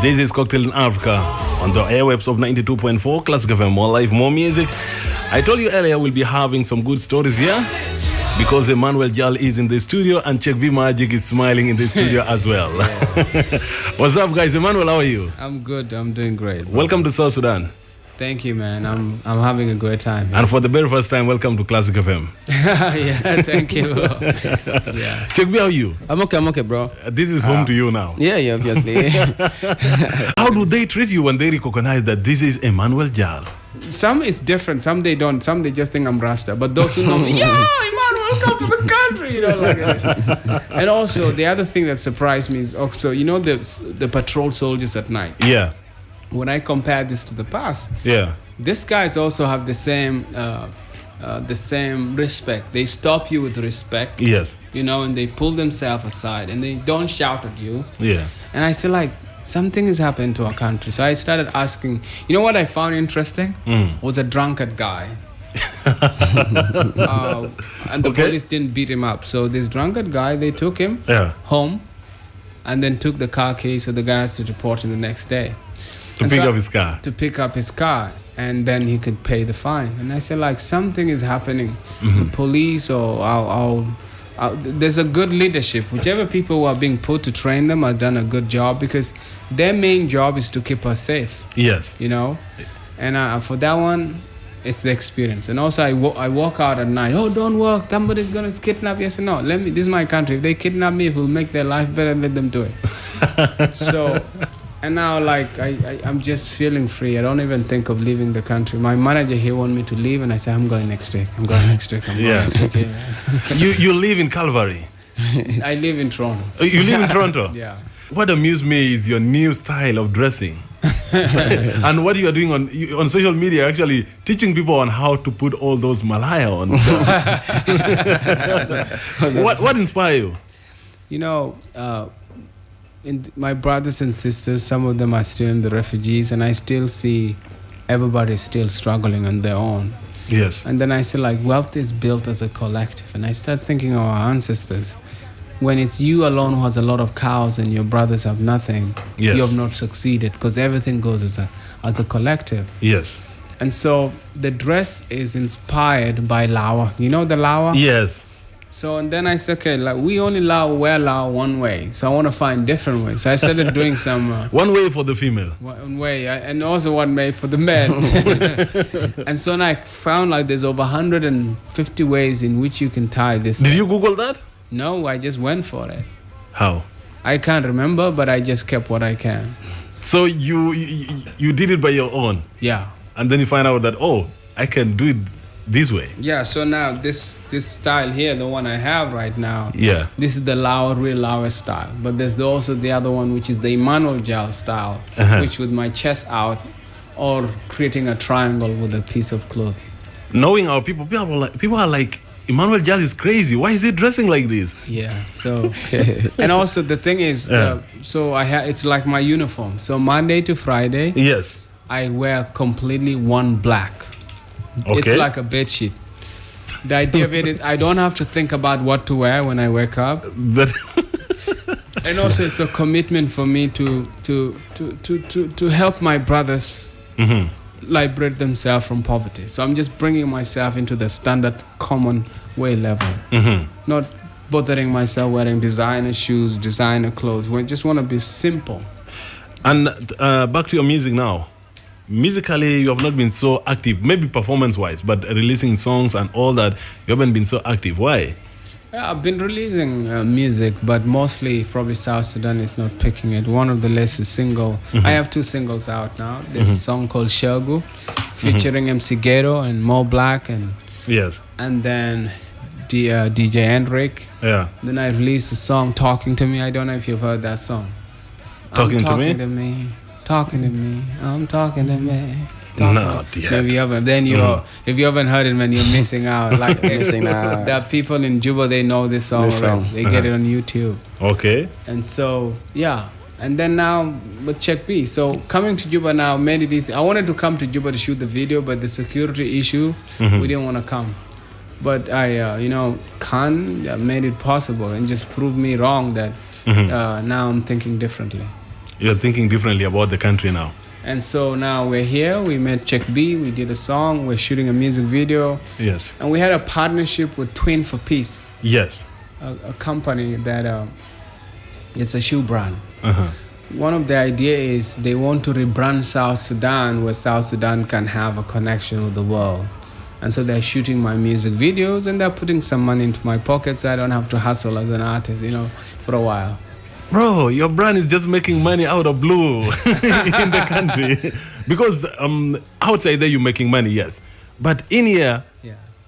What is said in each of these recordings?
This is Cocktail in Africa on the airwaves of 92.4 Classic FM. More life, more music. I told you earlier we'll be having some good stories here because Emmanuel Jal is in the studio and Check V Magic is smiling in the studio as well. What's up, guys? Emmanuel, how are you? I'm good. I'm doing great. Welcome to South Sudan. Thank you, man. I'm having a great time. And for the very first time, welcome to Classic FM. Yeah, thank you. Yeah. Check V, how are you? I'm okay, bro. This is home to you now. Yeah, obviously. How do they treat you when they recognize that this is Emmanuel Jal? Some is different. Some they don't. Some they just think I'm Rasta. But those who know me, yeah, Emmanuel, come to the country. Like. And also, the other thing that surprised me is also, the patrol soldiers at night. Yeah. When I compare this to the past, these guys also have the same respect. They stop you with respect. Yes. And they pull themselves aside and they don't shout at you. Yeah. And I feel like something is happening to our country. So I started asking, what I found interesting was a drunkard guy. And the police didn't beat him up. So this drunkard guy, they took him home and then took the car keys. So the guy has to report him the next day. To pick up his car. And then he could pay the fine. And I said, like, something is happening. The police or there's a good leadership. Whichever people who are being put to train them have done a good job because their main job is to keep us safe. Yes. And for that one, it's the experience. And also, I walk out at night. Oh, don't walk. Somebody's going to kidnap you. I said, no, this is my country. If they kidnap me, it will make their life better. Let them do it. So... And now, I'm just feeling free. I don't even think of leaving the country. My manager here wanted me to leave, and I said, I'm going next week. I'm going next week. You live in Calvary? I live in Toronto. You live in Toronto? Yeah. What amused me is your new style of dressing. And what you are doing on social media, actually teaching people on how to put all those Malaya on. What inspired you? My brothers and sisters, some of them are still in the refugees, and I still see everybody still struggling on their own. Yes. And then I say, wealth is built as a collective. And I start thinking of our ancestors. When it's you alone who has a lot of cows and your brothers have nothing, you have not succeeded because everything goes as a collective. Yes. And so the dress is inspired by Lawa. You know the Lawa? Yes. So, and then I said, okay, we only wear Lawa one way. So I want to find different ways. So I started doing some... one way for the female. One way, and also one way for the men. And so I found there's over 150 ways in which you can tie this. Did you Google that? No, I just went for it. How? I can't remember, but I just kept what I can. So you did it by your own? Yeah. And then you find out that, I can do it this way. Yeah, so now this style here, the one I have right now, this is the real Lawa style. But there's also the other one, which is the Emmanuel Jal style, which with my chest out or creating a triangle with a piece of cloth. Knowing our people are like, Emmanuel Jal is crazy. Why is he dressing like this? Yeah, so... And also the thing is, it's like my uniform. So Monday to Friday, I wear completely one black. Okay. It's like a bed sheet. The idea of it is I don't have to think about what to wear when I wake up. And also it's a commitment for me to help my brothers liberate themselves from poverty. So I'm just bringing myself into the standard common way level. Not bothering myself wearing designer shoes, designer clothes. We just want to be simple. And back to your music now. Musically, you have not been so active, maybe performance-wise, but releasing songs and all that, you haven't been so active. Why? Yeah, I've been releasing music, but mostly probably South Sudan is not picking it. One of the latest single, I have 2 singles out now. There's a song called Jalgo, featuring MC Ghetto and Mo Black, and then DJ Hendrik. Yeah. Then I released a song, Talking to Me. I don't know if you've heard that song. Talking to me. Talking to me, I'm talking to me. Not yet. Maybe you haven't. Then if you haven't heard it, man, you're missing out. Missing out. There are people in Juba, they know this song. They get it on YouTube. Okay. And so, and then now, but check B. So coming to Juba now made it easy. I wanted to come to Juba to shoot the video, but the security issue, we didn't want to come. But Khan made it possible and just proved me wrong that now I'm thinking differently. You're thinking differently about the country now. And so now we're here. We met Check B. We did a song. We're shooting a music video. Yes. And we had a partnership with Twin for Peace. Yes. A company that it's a shoe brand. Uh-huh. One of the idea is they want to rebrand South Sudan, where South Sudan can have a connection with the world. And so they're shooting my music videos and they're putting some money into my pocket so I don't have to hustle as an artist, for a while. Bro, your brand is just making money out of blue in the country. Because outside there you're making money, yes. But in here,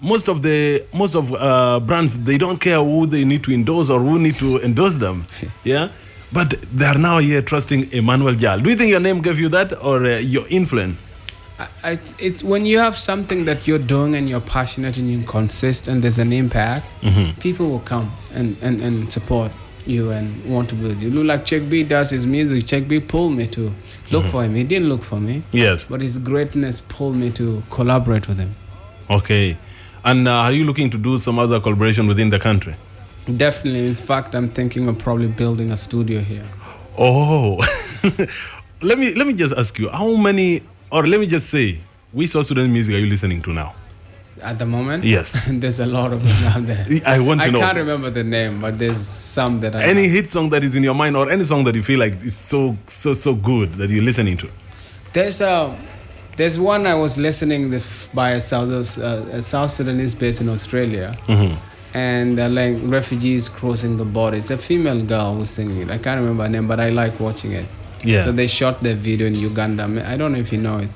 most of brands, they don't care who they need to endorse or who need to endorse them. Yeah? But they are now here trusting Emmanuel Jal. Do you think your name gave you that or your influence? It's when you have something that you're doing and you're passionate and you consist and there's an impact, people will come and support you and want to be with you. Look like Check B does his music. Check B pulled me to look for him. He didn't look for me. Yes. But his greatness pulled me to collaborate with him. Okay. And are you looking to do some other collaboration within the country? Definitely. In fact, I'm thinking of probably building a studio here. Oh. Let me just ask you, how many, or let me just say, which South Sudan music are you listening to now? At the moment? Yes. There's a lot of them out there. I want to know. I can't remember the name, but there's some that I Any hit song that is in your mind or any song that you feel like is so good that you're listening to? There's one I was listening by a South Sudanese based in Australia. And like refugees crossing the border. It's a female girl who's singing it. I can't remember her name, but I like watching it. Yeah. So they shot their video in Uganda. I don't know if you know it.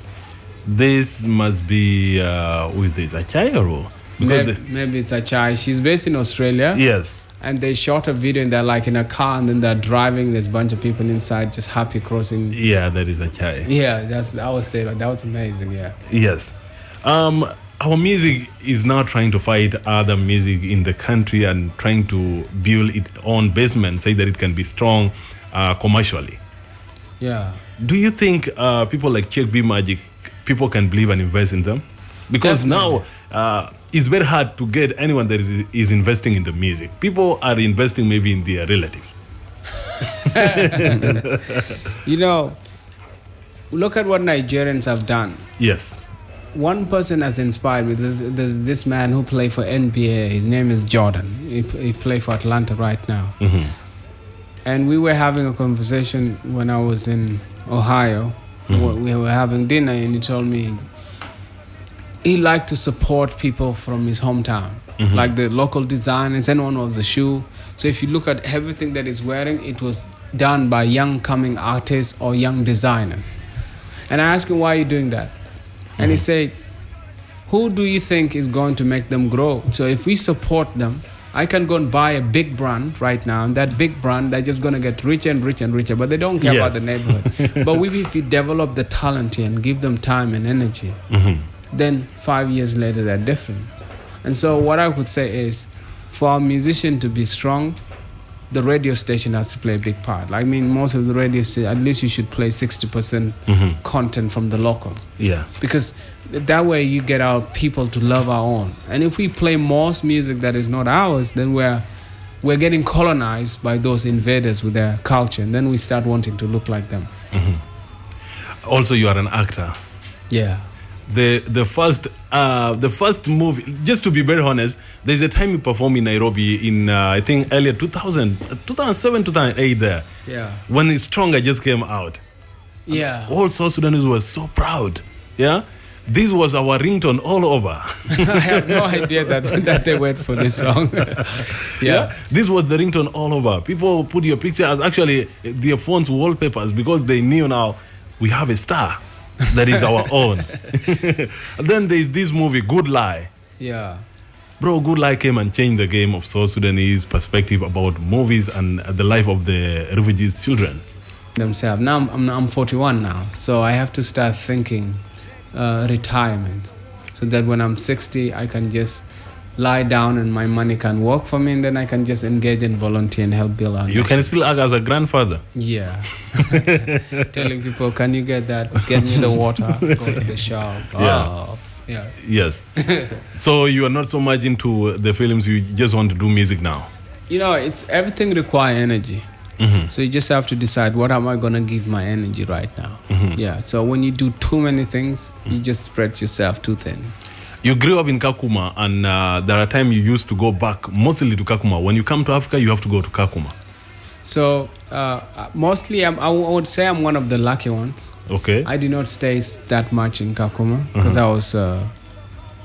This must be, who is this, Achai or who? Maybe it's Achai. She's based in Australia. Yes. And they shot a video and they're like in a car and then they're driving. There's a bunch of people inside just happy crossing. Yeah, that is Achai. Yeah, I would say that was amazing, yeah. Yes. Our music is now trying to fight other music in the country and trying to build its own basement, say that it can be strong commercially. Yeah. Do you think people like Check B Magic, people can believe and invest in them? Because Definitely. now it's very hard to get anyone that is investing in the music. People are investing maybe in their relatives. Look at what Nigerians have done. Yes. One person has inspired me. There's this man who played for NBA. His name is Jordan. He plays for Atlanta right now. And we were having a conversation when I was in Ohio. We were having dinner and he told me he liked to support people from his hometown. Like the local designers, anyone was a shoe. So if you look at everything that he's wearing, it was done by young coming artists or young designers. And I asked him, why are you doing that? And he said, who do you think is going to make them grow? So if we support them, I can go and buy a big brand right now, and that big brand, they're just going to get richer and richer and richer, but they don't care about the neighborhood. But if we develop the talent here and give them time and energy, then 5 years later, they're different. And so what I would say is, for our musician to be strong, the radio station has to play a big part. I mean, most of the radio stations, at least you should play 60% content from the local. Yeah. Because that way you get our people to love our own. And if we play most music that is not ours, then we're getting colonized by those invaders with their culture. And then we start wanting to look like them. Also, you are an actor. Yeah. The first movie, just to be very honest, there's a time you performed in Nairobi in I think earlier 2007, 2008 there. Yeah. When Stronger just came out. Yeah. All South Sudanese were so proud. Yeah. This was our ringtone all over. I have no idea that they went for this song. Yeah. This was the ringtone all over. People put your picture as actually their phone's wallpapers because they knew now we have a star that is our own. And then there's this movie, Good Lie. Yeah. Bro, Good Lie came and changed the game of South Sudanese perspective about movies and the life of the refugees' children. Themselves. Now I'm 41 now, so I have to start thinking retirement, so that when I'm 60, I can just lie down and my money can work for me, and then I can just engage and volunteer and help build our nation. You can still act as a grandfather. Yeah. Telling people, can you get me the water, go to the shop. Yeah. Yes. So you are not so much into the films, you just want to do music now. It's everything requires energy. So you just have to decide, what am I going to give my energy right now? Yeah. So when you do too many things, you just spread yourself too thin. You grew up in Kakuma, and there are times you used to go back mostly to Kakuma. When you come to Africa, you have to go to Kakuma. So mostly, I would say I'm one of the lucky ones. Okay. I did not stay that much in Kakuma because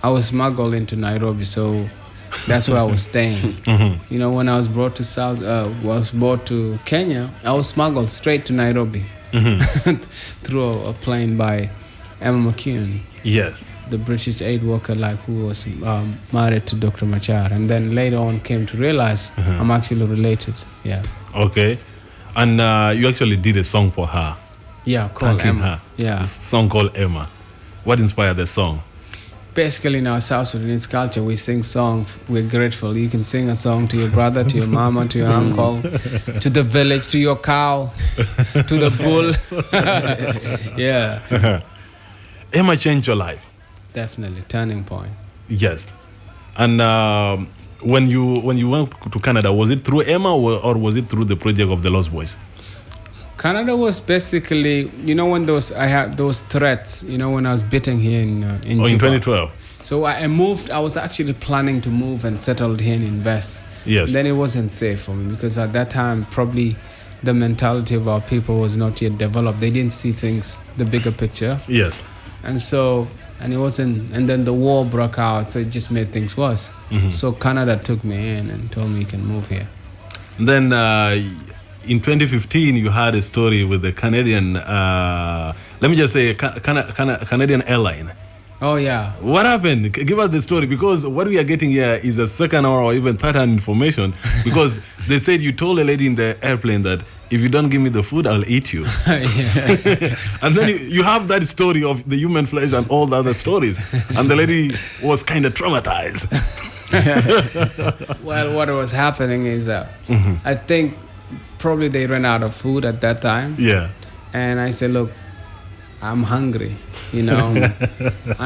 I was smuggled into Nairobi, so that's where I was staying. You know, when I was brought to Kenya, I was smuggled straight to Nairobi through a plane by Emma McCune. Yes. The British aid worker, who was married to Dr. Machar, and then later on came to realize I'm actually related. Yeah. Okay. And you actually did a song for her. Yeah, called Emma. Her. Yeah. A song called Emma. What inspired the song? Basically, in our South Sudanese culture, we sing songs. We're grateful. You can sing a song to your brother, to your mama, to your uncle, to the village, to your cow, to the bull. Yeah. Emma changed your life. Definitely, turning point. Yes. And when you went to Canada, was it through Emma or was it through the project of the Lost Boys? Canada was basically, when I had those threats, when I was bitten here in Juba. In 2012. So I moved. I was actually planning to move and settle here and invest. Yes. Then it wasn't safe for me because at that time probably the mentality of our people was not yet developed. They didn't see things, the bigger picture. Yes. And it wasn't, and then the war broke out, so it just made things worse. So Canada took me in and told me you can move here. Then in 2015, you had a story with the Canadian, let me just say, Canadian Airline. Oh, yeah. What happened? Give us the story, because what we are getting here is a second or even third-hand information, because they said you told a lady in the airplane that if you don't give me the food, I'll eat you. And then you have that story of the human flesh and all the other stories. And the lady was kind of traumatized. Well, what was happening is I think probably they ran out of food at that time. Yeah. And I said, look, I'm hungry, and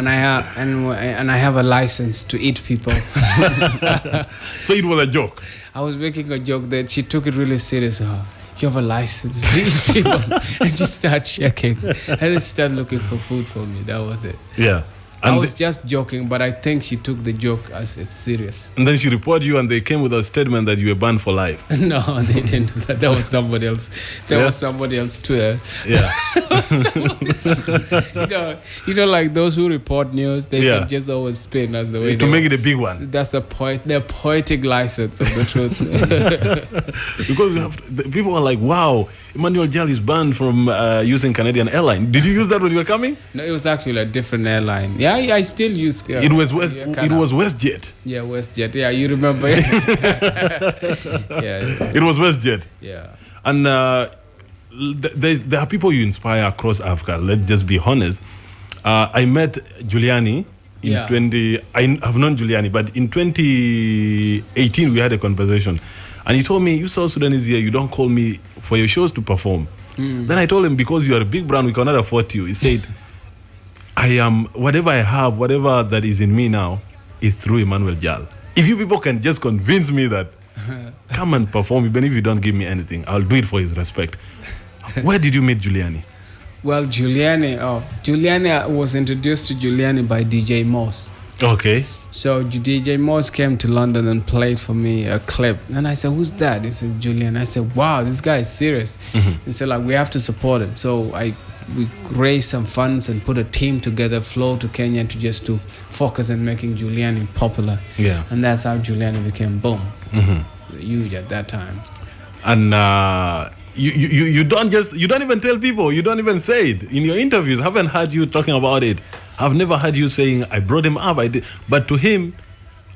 I have a license to eat people. So it was a joke. I was making a joke that she took it really serious. You have a license to eat people, and just start checking, and then start looking for food for me. That was it. Yeah. And I was just joking, but I think she took the joke as it's serious. And then she reported you, and they came with a statement that you were banned for life. No, they didn't do that. That was somebody else. That was somebody else Twitter. Yeah. Like those who report news, they can just always spin as the way to make it a big one. That's the poetic license of the truth. Because people are like, wow, Emmanuel Jal is banned from using Canadian Airline. Did you use that when you were coming? No, it was actually a different airline. Yeah, I still use. It was WestJet. Yeah, WestJet. Yeah, you remember? Yeah. It was WestJet. Yeah. And there are people you inspire across Africa. Let's just be honest. I met Giuliani in I have known Giuliani, but in 2018 we had a conversation, and he told me, "You South Sudanese here, you don't call me for your shows to perform." Then I told him, because you are a big brand, we cannot afford you. He said, I am, whatever I have, whatever that is in me now, is through Emmanuel Jal. If you people can just convince me that, come and perform, even if you don't give me anything, I'll do it for his respect. Where did you meet Giuliani? Well, Giuliani was introduced to Giuliani by DJ Moss. Okay. So DJ Moss came to London and played for me a clip. And I said, who's that? He said, Giuliani. I said, wow, this guy is serious. He said, we have to support him. So we raised some funds and put a team together, flew to Kenya to focus on making Giuliani popular. Yeah. And that's how Giuliani became huge at that time. And you don't even tell people, you don't even say it in your interviews. I haven't heard you talking about it. I've never heard you saying, I brought him up, I did. But to him,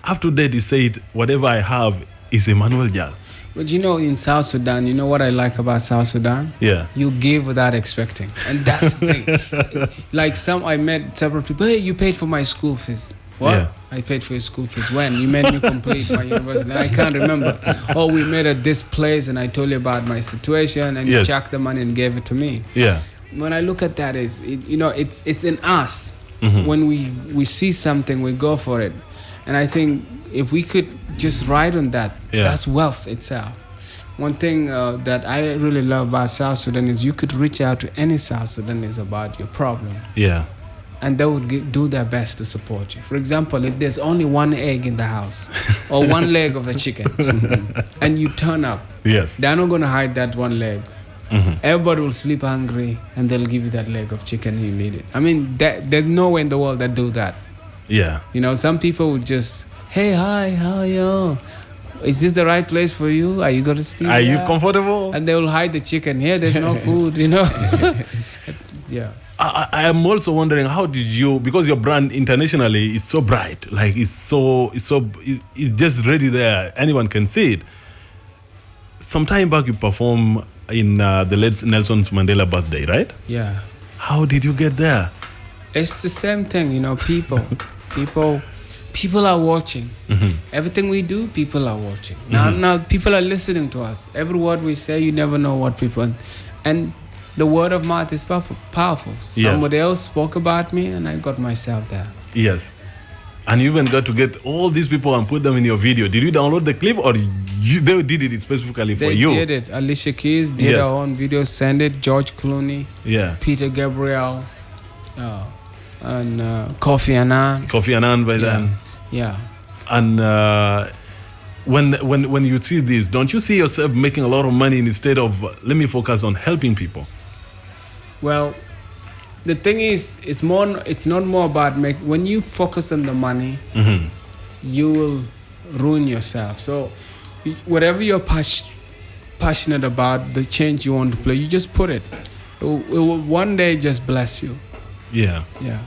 after that, he said, whatever I have is Emmanuel Jal. But in South Sudan, you know what I like about South Sudan? Yeah. You give without expecting. And that's the thing. I met several people, hey, you paid for my school fees. What? Yeah. I paid for your school fees. When? You made me complete my university. I can't remember. Oh, we met at this place and I told you about my situation and you checked the money and gave it to me. Yeah. When I look at that, it's in us. When we see something, we go for it. And I think if we could just ride on that, that's wealth itself. one thing that I really love about South Sudan is you could reach out to any South Sudanese about your problem. Yeah. And they would do their best to support you. For example, if there's only one egg in the house or one leg of a chicken and you turn up, yes, they're not going to hide that one leg. Everybody will sleep hungry and they'll give you that leg of chicken you need it. I mean, there's no way in the world that do that. Yeah. You know, some people would just, hey, hi, how are you? Is this the right place for you? Are you going to sleep? Are you comfortable? And they will hide the chicken. Here, there's no food, you know. Yeah. I am also wondering, how did you, because your brand internationally is so bright, like it's just ready there, anyone can see it. Some time back you performed in the late Nelson Mandela birthday, right? Yeah. How did you get there? It's the same thing, you know, people are watching. Everything we do, people are watching. Now people are listening to us. Every word we say, you never know what people, and the word of mouth is powerful. Somebody else spoke about me and I got myself there. Yes. And you even got to get all these people and put them in your video. Did you download the clip or they did it specifically for you? They did it. Alicia Keys did her own video, send it. George Clooney, Peter Gabriel, and Kofi Annan. Kofi Annan by then. Yeah. And when you see this, don't you see yourself making a lot of money instead of, let me focus on helping people? Well, the thing is, it's not more about when you focus on the money, you will ruin yourself. So whatever you're passionate about, the change you want to play, you just put it. It will one day just bless you. Yeah. Yeah.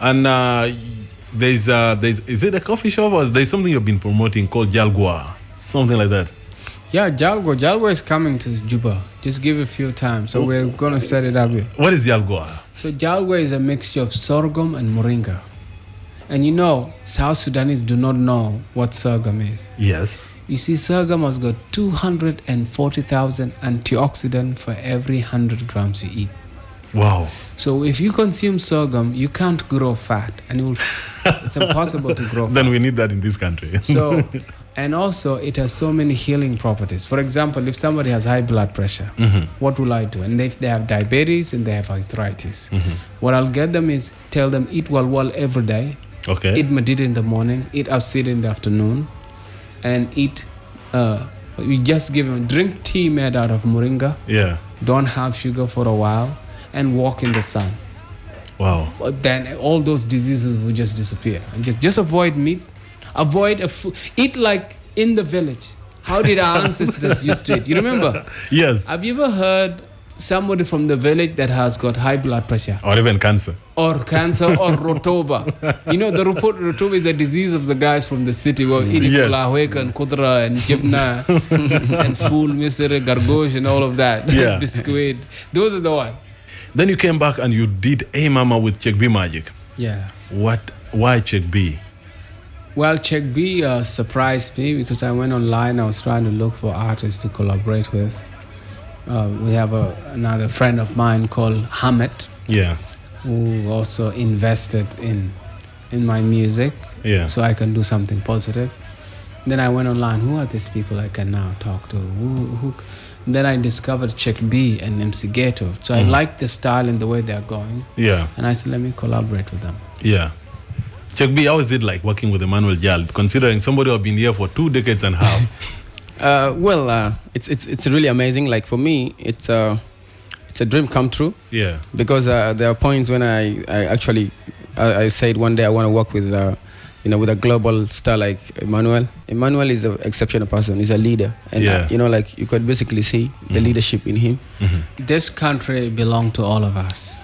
And there's is it a coffee shop or there's something you've been promoting called Jalgo? Something like that. Yeah, Jalgo. Jalgo is coming to Juba. Just give it a few times. So we're going to set it up here. What is Jalgo? So Jalgo is a mixture of sorghum and moringa. And you know, South Sudanese do not know what sorghum is. Yes. You see, sorghum has got 240,000 antioxidants for every 100 grams you eat. Wow. So if you consume sorghum, you can't grow fat. And it's impossible to grow fat. Then we need that in this country. So, and also it has so many healing properties. For example, if somebody has high blood pressure, what will I do? And if they have diabetes and they have arthritis, what I'll get them is tell them eat walwal every day. Okay. Eat madid in the morning, eat afsid in the afternoon, and eat, you just give them, drink tea made out of moringa. Yeah. Don't have sugar for a while and walk in the sun. Wow. But then all those diseases will just disappear. And just avoid meat. Avoid eat like in the village. How did our ancestors used to eat? You remember? Yes. Have you ever heard somebody from the village that has got high blood pressure? Or even cancer. Or cancer or rotoba. You know, the rotoba is a disease of the guys from the city who are eating kulahwek and kudra and jibna and fool, misere, gargosh and all of that. Yeah. Biscuit. Those are the ones. Then you came back and you did Hey Mama with Check B Magic. Yeah. Why Check B? Well, Check B surprised me because I went online. I was trying to look for artists to collaborate with. We have another friend of mine called Hamid. Yeah. Who also invested in my music. Yeah. So I can do something positive. Then I went online. Who are these people I can now talk to? Then I discovered Check B and MC Ghetto. So I liked the style and the way they're going. Yeah. And I said, let me collaborate with them. Yeah. Check B, how is it like working with Emmanuel Jal, considering somebody who has been here for 2 decades and a half? It's really amazing. Like for me, it's a dream come true. Yeah. Because there are points when I actually said one day I want to work with with a global star like Emmanuel. Emmanuel is an exceptional person. He's a leader, and you could basically see the leadership in him. This country belongs to all of us.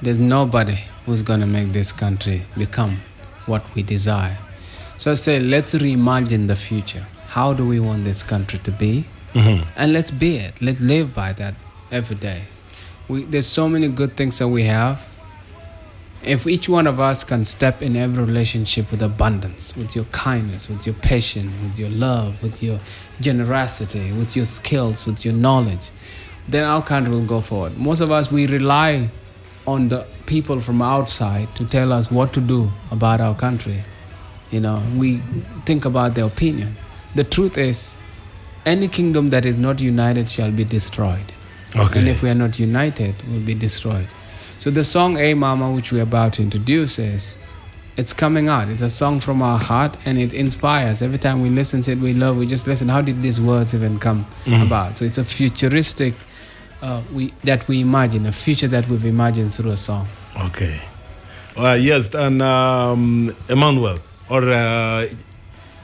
There's nobody who's gonna make this country become what we desire. So I say, let's reimagine the future. How do we want this country to be? And let's be it. Let's live by that every day. There's so many good things that we have. If each one of us can step in every relationship with abundance, with your kindness, with your patience, with your love, with your generosity, with your skills, with your knowledge, then our country will go forward. Most of us, we rely on the people from outside to tell us what to do about our country. We think about their opinion. The truth is, any kingdom that is not united shall be destroyed. Okay. And if we are not united, we'll be destroyed. So the song Hey Mama, which we're about to introduce, it's coming out. It's a song from our heart, and it inspires. Every time we listen to it, we just listen. How did these words even come about? So it's a futuristic that we imagine, a future that we've imagined through a song. Okay. Yes, and Emmanuel, or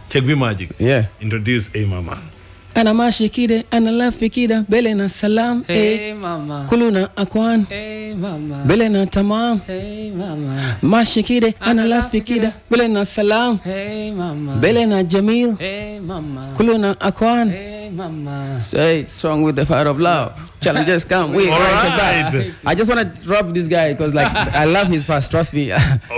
Check V Magic. Yeah. Introduce Hey Mama. Ana mashikide, ana lafikida, bele na salam. Hey mama. Kuluna akwan. Hey mama. Bele na tamam. Hey mama. Mashikide, ana lafikida, bele na salam. Hey mama. Bele na jamil. Hey mama. Kuluna akwan. Hey mama. Say it strong with the fire of love. Challenges come. We right. I just want to drop this guy because I love his verse. Trust me.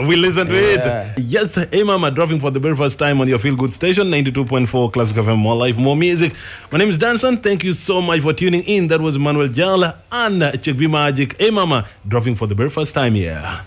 We listen to it. Yes, Hey Mama, dropping for the very first time on your feel good station, 92.4 Classic FM, more life, more music. My name is Danson. Thank you so much for tuning in. That was Emmanuel Jal and Check V Magic. Hey Mama, dropping for the very first time here.